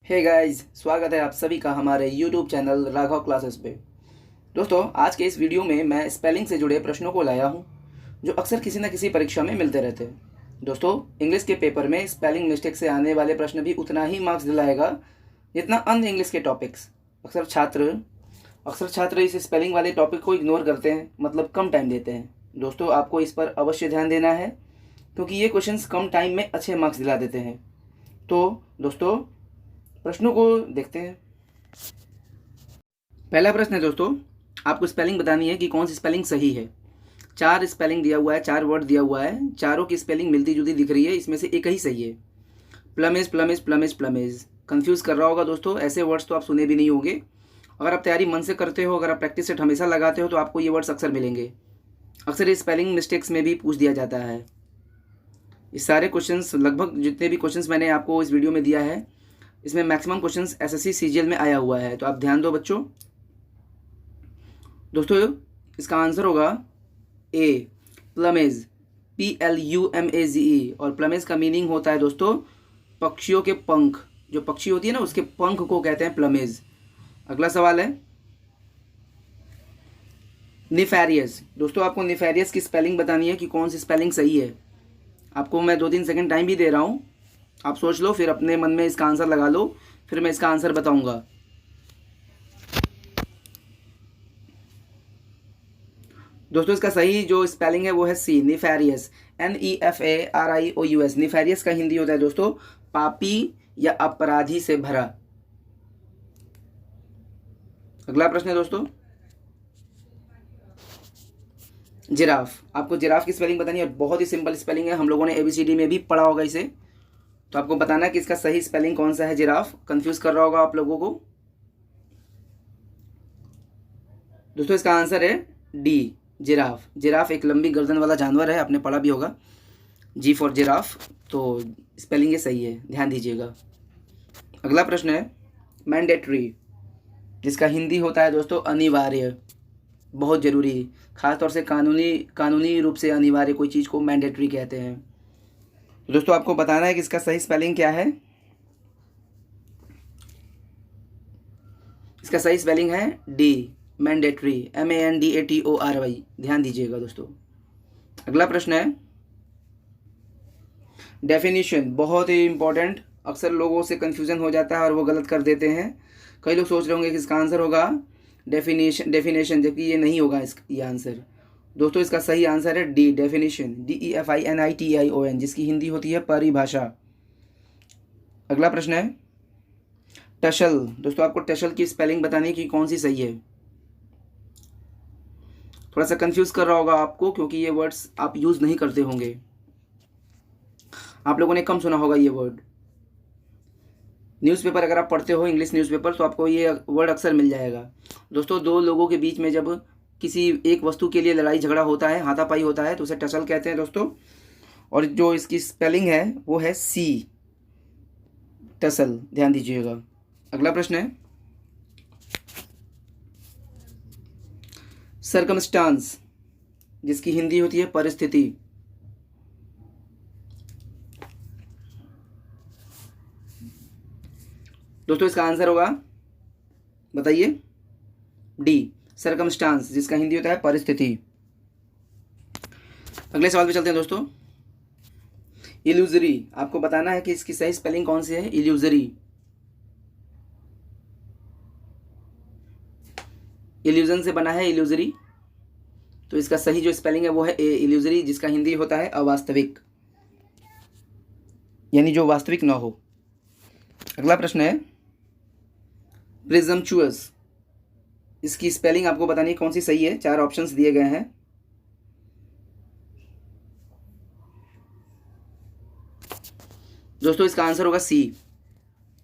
Hey guys, स्वागत है आप सभी का हमारे YouTube चैनल राघव क्लासेस पे। दोस्तों, आज के इस वीडियो में मैं स्पेलिंग से जुड़े प्रश्नों को लाया हूँ जो अक्सर किसी न किसी परीक्षा में मिलते रहते हैं। दोस्तों, इंग्लिश के पेपर में स्पेलिंग मिस्टेक से आने वाले प्रश्न भी उतना ही मार्क्स दिलाएगा जितना अन्य इंग्लिश के टॉपिक्स। अक्सर छात्र इस स्पेलिंग वाले टॉपिक को इग्नोर करते हैं, मतलब कम टाइम देते हैं। दोस्तों, आपको इस पर अवश्य ध्यान देना है क्योंकि ये क्वेश्चंस कम टाइम में अच्छे मार्क्स दिला देते हैं। तो दोस्तों, प्रश्नों को देखते हैं। पहला प्रश्न है दोस्तों, आपको स्पेलिंग बतानी है कि कौन सी स्पेलिंग सही है। 4 स्पेलिंग दिया हुआ है, 4 वर्ड दिया हुआ है, चारों की स्पेलिंग मिलती जुलती दिख रही है, इसमें से एक ही सही है। Plumage plumage plumage plumage confuse कर रहा होगा दोस्तों। ऐसे वर्ड्स तो आप सुने भी नहीं होंगे। अगर आप तैयारी मन से करते हो, अगर आप प्रैक्टिस सेट हमेशा लगाते हो तो आपको ये वर्ड्स अक्सर मिलेंगे। अक्सर ये स्पेलिंग मिस्टेक्स में भी पूछ दिया जाता है। इस सारे क्वेश्चंस, लगभग जितने भी क्वेश्चंस मैंने आपको इस वीडियो में दिया है, इसमें मैक्सिमम क्वेश्चंस एसएससी सीजीएल में आया हुआ है, तो आप ध्यान दो बच्चों। दोस्तों, इसका आंसर होगा ए, प्लमेज, PLUMAZE। और प्लमेज का मीनिंग होता है दोस्तों पक्षियों के पंख। जो पक्षी होती है ना, उसके पंख को कहते हैं प्लमेज। अगला सवाल है निफेरियस। दोस्तों, आपको निफेरियस की स्पेलिंग बतानी है कि कौन सी स्पेलिंग सही है। आपको मैं 2-3 सेकंड टाइम भी दे रहा हूँ, आप सोच लो, फिर अपने मन में इसका आंसर लगा लो, फिर मैं इसका आंसर बताऊंगा। दोस्तों, इसका सही जो स्पेलिंग है वो है सी, निफेरियस, NEFARIOUS। निफेरियस का हिंदी होता है दोस्तों पापी या अपराधी से भरा। अगला प्रश्न है दोस्तों, जिराफ। आपको जिराफ की स्पेलिंग बतानी है। बहुत ही सिंपल स्पेलिंग है, हम लोगों ने ABCD में भी पढ़ा होगा इसे। तो आपको बताना है कि इसका सही स्पेलिंग कौन सा है। जिराफ कंफ्यूज कर रहा होगा आप लोगों को। दोस्तों, इसका आंसर है डी, जिराफ। जिराफ एक लंबी गर्दन वाला जानवर है, आपने पढ़ा भी होगा। जी फॉर जिराफ। तो स्पेलिंग ये सही है, ध्यान दीजिएगा। अगला प्रश्न है मैंडेटरी, जिसका हिंदी होता है दोस्तों अनिवार्य, बहुत ज़रूरी। खासतौर से कानूनी रूप से अनिवार्य कोई चीज़ को मैंडेटरी कहते हैं। तो दोस्तों, आपको बताना है कि इसका सही स्पेलिंग क्या है। इसका सही स्पेलिंग है डी, मैंडेटरी, MANDATORY। ध्यान दीजिएगा दोस्तों। अगला प्रश्न है डेफिनेशन, बहुत ही इंपॉर्टेंट। अक्सर लोगों से कन्फ्यूज़न हो जाता है और वो गलत कर देते हैं। कई लोग सोच रहे होंगे कि इसका आंसर होगा डेफिनेशन, जबकि ये नहीं होगा ये आंसर। दोस्तों, इसका सही आंसर है डी, डेफिनेशन, DEFINITION, जिसकी हिंदी होती है परिभाषा। अगला प्रश्न है टशल। दोस्तों, आपको टशल की स्पेलिंग बतानी है कि कौन सी सही है। थोड़ा सा कंफ्यूज कर रहा होगा आपको क्योंकि ये वर्ड्स आप यूज़ नहीं करते होंगे, आप लोगों ने कम सुना होगा ये वर्ड। न्यूज़पेपर अगर आप पढ़ते हो, इंग्लिश न्यूज़पेपर, तो आपको ये वर्ड अक्सर मिल जाएगा। दोस्तों, दो लोगों के बीच में जब किसी एक वस्तु के लिए लड़ाई झगड़ा होता है, हाथापाई होता है, तो उसे टसल कहते हैं दोस्तों। और जो इसकी स्पेलिंग है वो है सी, टसल। ध्यान दीजिएगा। अगला प्रश्न है सर्कमस्टांस, जिसकी हिंदी होती है परिस्थिति। दोस्तों, इसका आंसर होगा, बताइए, डी, सर्कमस्टांस, जिसका हिंदी होता है परिस्थिति। अगले सवाल पे चलते हैं दोस्तों। इल्यूजरी, आपको बताना है कि इसकी सही स्पेलिंग कौन सी है। इल्यूजरी, इल्यूजन से बना है इल्यूजरी, तो इसका सही जो स्पेलिंग है वो है ए, इल्यूजरी, जिसका हिंदी होता है अवास्तविक, यानी जो वास्तविक ना हो। अगला प्रश्न है प्रिजम्पचुअस, इसकी स्पेलिंग आपको बतानी है कौन सी सही है। 4 ऑप्शंस दिए गए हैं। दोस्तों, इसका आंसर होगा सी,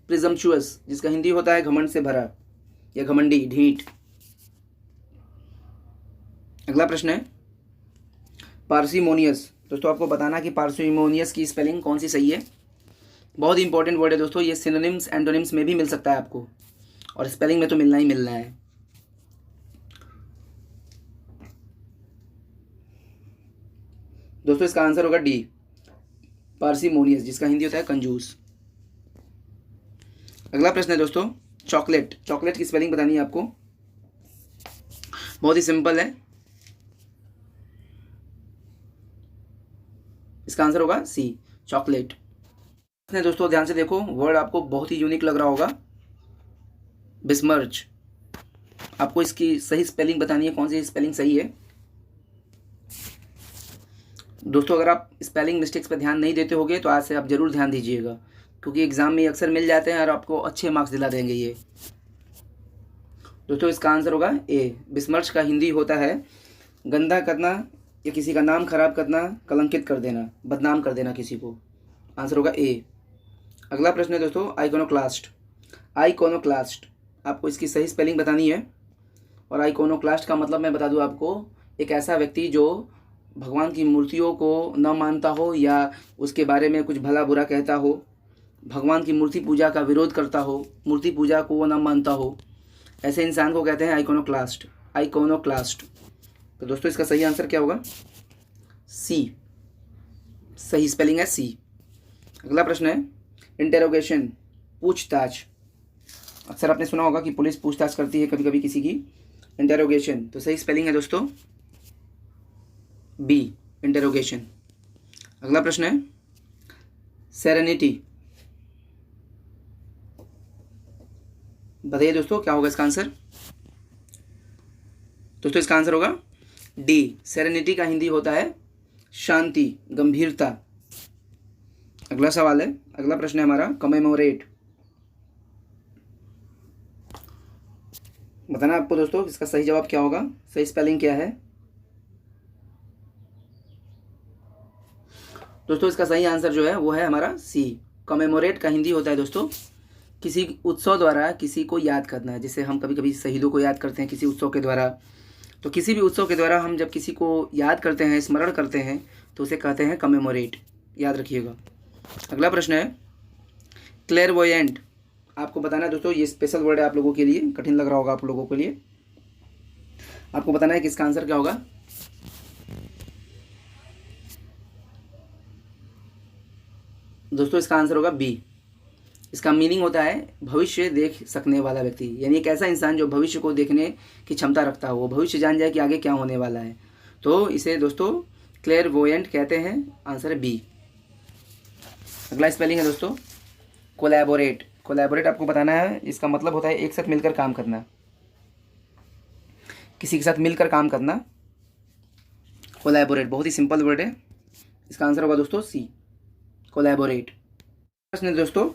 प्रिजम्पचुअस, जिसका हिंदी होता है घमंड से भरा या घमंडी, ढीठ। अगला प्रश्न है पार्सिमोनियस। दोस्तों, आपको बताना कि पार्सिमोनियस की स्पेलिंग कौन सी सही है। बहुत ही इंपॉर्टेंट वर्ड है दोस्तों, ये सिनोनिम्स एंटोनिम्स में भी मिल सकता है आपको, और स्पेलिंग में तो मिलना ही मिलना है। दोस्तों, इसका आंसर होगा डी, पार्सिमोनियस, जिसका हिंदी होता है कंजूस। अगला प्रश्न है दोस्तों, चॉकलेट। चॉकलेट की स्पेलिंग बतानी है आपको, बहुत ही सिंपल है। इसका आंसर होगा सी, चॉकलेट। दोस्तों ध्यान से देखो, वर्ड आपको बहुत ही यूनिक लग रहा होगा, बिस्मर्च। आपको इसकी सही स्पेलिंग बतानी है, कौन सी स्पेलिंग सही है। दोस्तों अगर आप स्पेलिंग मिस्टेक्स पर ध्यान नहीं देते होगे तो आज से आप जरूर ध्यान दीजिएगा, क्योंकि एग्जाम में अक्सर मिल जाते हैं और आपको अच्छे मार्क्स दिला देंगे ये। दोस्तों इसका आंसर होगा ए, बिस्मर्च का हिंदी होता है गंदा करना या किसी का नाम खराब करना, कलंकित कर देना, बदनाम कर देना किसी को। आंसर होगा ए। अगला प्रश्न है दोस्तों, आइकोनोक्लास्ट। आइकोनोक्लास्ट, आपको इसकी सही स्पेलिंग बतानी है। और आइकोनोक्लास्ट का मतलब मैं बता दूं आपको, एक ऐसा व्यक्ति जो भगवान की मूर्तियों को न मानता हो या उसके बारे में कुछ भला बुरा कहता हो, भगवान की मूर्ति पूजा का विरोध करता हो, मूर्ति पूजा को वो न मानता हो, ऐसे इंसान को कहते हैं आइकोनोक्लास्ट। आइकोनोक्लास्ट। तो दोस्तों इसका सही आंसर क्या होगा, सी, सही स्पेलिंग है सी। अगला प्रश्न है, इंटेरोगेशन, पूछताछ। अक्सर आपने सुना होगा कि पुलिस पूछताछ करती है कभी कभी किसी की, इंटेरोगेशन। तो सही स्पेलिंग है दोस्तों बी, इंटेरोगेशन। अगला प्रश्न है, सेरेनिटी। बताइए दोस्तों क्या होगा इसका आंसर। दोस्तों इसका आंसर होगा डी, सेरेनिटी का हिंदी होता है शांति, गंभीरता। अगला सवाल है, अगला प्रश्न है हमारा, कमेमोरेट। बताना आपको दोस्तों इसका सही जवाब क्या होगा, सही स्पेलिंग क्या है। दोस्तों इसका सही आंसर जो है वो है हमारा सी, कमेमोरेट का हिंदी होता है दोस्तों किसी उत्सव द्वारा किसी को याद करना है। जैसे हम कभी कभी शहीदों को याद करते हैं किसी उत्सव के द्वारा, तो किसी भी उत्सव के द्वारा हम जब किसी को याद करते हैं, स्मरण करते हैं, तो उसे कहते हैं कमेमोरेट, याद रखिएगा। अगला प्रश्न है, क्लेयरवॉयेंट। आपको बताना है दोस्तों, ये स्पेशल वर्ड है आप लोगों के लिए, कठिन लग रहा होगा आप लोगों के लिए। आपको बताना है कि इसका आंसर क्या होगा। दोस्तों इसका आंसर होगा बी। इसका मीनिंग होता है भविष्य देख सकने वाला व्यक्ति, यानी एक ऐसा इंसान जो भविष्य को देखने की क्षमता रखता हो, वो भविष्य जान जाए कि आगे क्या होने वाला है, तो इसे दोस्तों क्लेयरवॉयेंट कहते हैं। आंसर है बी। अगला स्पेलिंग है दोस्तों कोलैबोरेट। कोलैबोरेट आपको बताना है, इसका मतलब होता है एक साथ मिलकर काम करना, किसी के साथ मिलकर काम करना, कोलैबोरेट। बहुत ही सिंपल वर्ड है, इसका आंसर होगा दोस्तों सी, कोलैबोरेट। प्रश्न है दोस्तों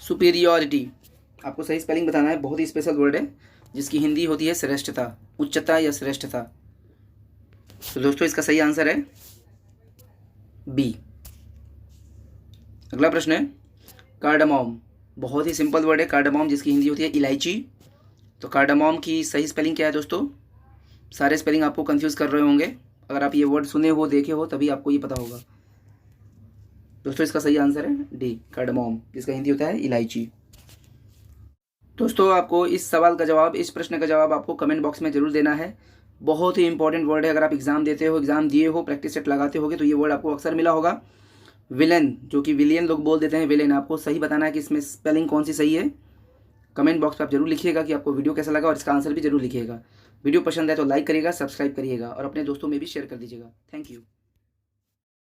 सुपीरियॉरिटी। आपको सही स्पेलिंग बताना है, बहुत ही स्पेशल वर्ड है जिसकी हिंदी होती है श्रेष्ठता, उच्चता या श्रेष्ठता। तो दोस्तों इसका सही आंसर है बी। अगला प्रश्न है कार्डामोम। बहुत ही सिंपल वर्ड है कार्डामोम, जिसकी हिंदी होती है इलायची। तो कार्डामोम की सही स्पेलिंग क्या है दोस्तों। सारे स्पेलिंग आपको कंफ्यूज कर रहे होंगे, अगर आप ये वर्ड सुने हो, देखे हो, तभी आपको ये पता होगा। दोस्तों इसका सही आंसर है डी, कार्डामोम, जिसका हिंदी होता है इलायची। दोस्तों आपको इस सवाल का जवाब, इस प्रश्न का जवाब आपको कमेंट बॉक्स में जरूर देना है। बहुत ही इंपॉर्टेंट वर्ड है, अगर आप एग्जाम देते हो, एग्जाम दिए हो, प्रैक्टिस सेट लगाते होगे तो ये वर्ड आपको अक्सर मिला होगा। विलेन, जो कि विलियन लोग बोल देते हैं, विलेन। आपको सही बताना है कि इसमें स्पेलिंग कौन सी सही है। कमेंट बॉक्स पर आप जरूर लिखिएगा कि आपको वीडियो कैसा लगा, और इसका आंसर भी जरूर लिखिएगा। वीडियो पसंद है तो लाइक करिएगा, सब्सक्राइब करिएगा और अपने दोस्तों में भी शेयर कर दीजिएगा। Thank you.